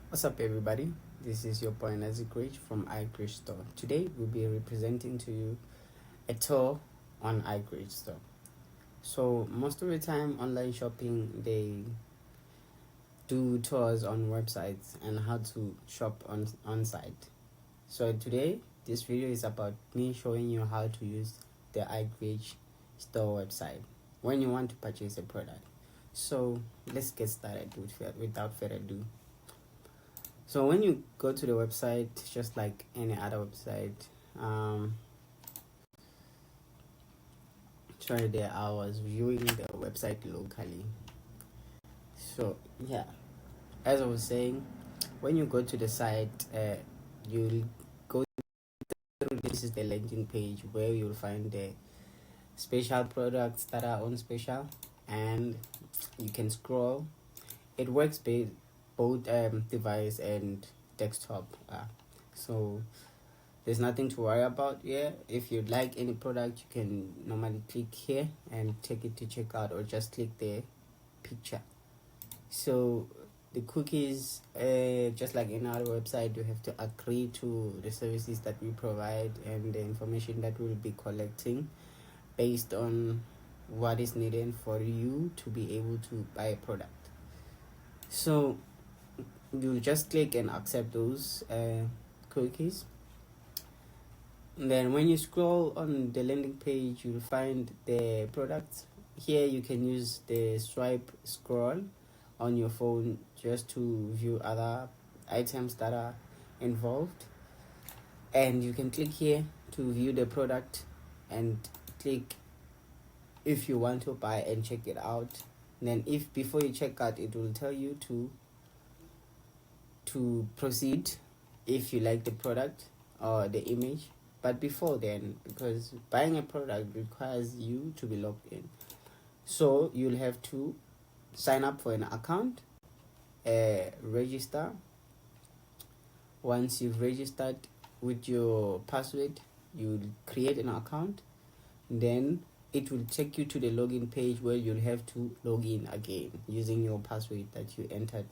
What's up, everybody? This is your boy iGrage from iGrage store. Today we'll be representing to you a tour on iGrage store. So most of the time online shopping, they do tours on websites and how to shop on site. So today this video is about me showing you how to use the iGrage store website when you want to purchase a product. So let's get started without further ado. So when you go to the website, just like any other website, sorry there, I was viewing the website locally. So yeah, as I was saying, when you go to the site, you'll go through, this is the landing page where you'll find the special products that are on special, and you can scroll. It works both device and desktop, so there's nothing to worry about here. If you'd like any product, you can normally click here and take it to checkout, or just click the picture. So the cookies, just like in our website, you have to agree to the services that we provide and the information that we'll be collecting based on what is needed for you to be able to buy a product. So you'll just click and accept those cookies. And then when you scroll on the landing page, you'll find the products. Here you can use the swipe scroll on your phone just to view other items that are involved, and you can click here to view the product and click if you want to buy and check it out. And then if before you check out, it will tell you to proceed if you like the product or the image. But before then, because buying a product requires you to be logged in, so you'll have to sign up for an account, register. Once you've registered with your password, you'll create an account. Then it will take you to the login page where you'll have to log in again using your password that you entered.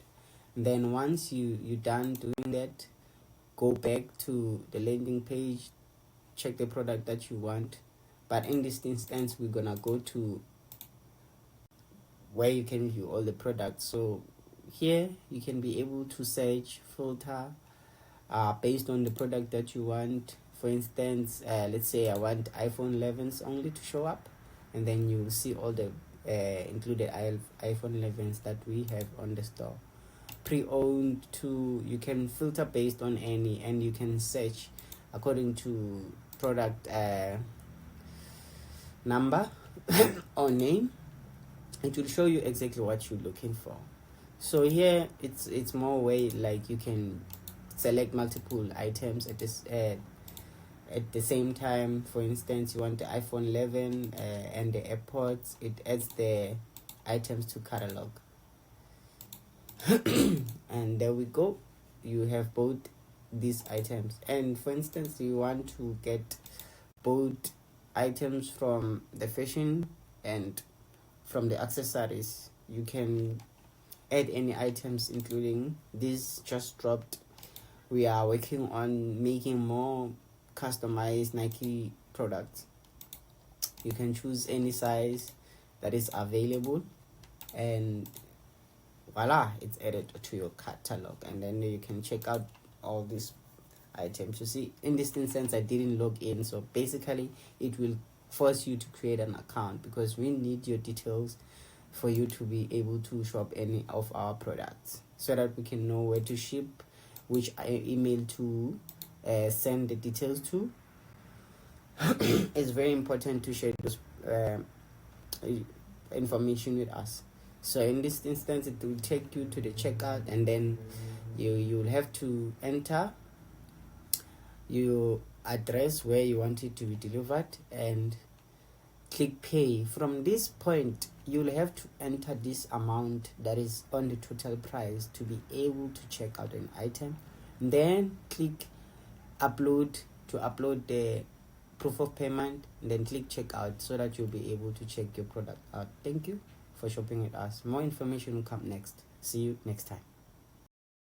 Then once you're done doing that, go back to the landing page, check the product that you want. But in this instance, we're gonna go to where you can view all the products. So here you can be able to search, filter based on the product that you want. For instance, let's say I want iPhone 11s only to show up, and then you'll see all the included iPhone 11s that we have on the store. Pre-owned too, you can filter based on any, and you can search according to product number or name. It will show you exactly what you're looking for. So here it's more way, like you can select multiple items at this at the same time. For instance, you want the iPhone 11 and the AirPods, it adds the items to catalog. And there we go, you have both these items. And for instance, you want to get both items from the fashion and from the accessories. You can add any items, including this just dropped. We are working on making more customized Nike products. You can choose any size that is available, and voila, it's added to your catalog. And then you can check out all these items. You see, in this instance, I didn't log in, so basically it will force you to create an account, because we need your details for you to be able to shop any of our products, so that we can know where to ship, which email to send the details to. It's very important to share this information with us. So in this instance, it will take you to the checkout, and then you'll have to enter your address where you want it to be delivered and click pay. From this point, you'll have to enter this amount that is on the total price to be able to check out an item. Then click upload to upload the proof of payment, and then click checkout, so that you'll be able to check your product out. Thank you for shopping with us. More information will come next. See you next time.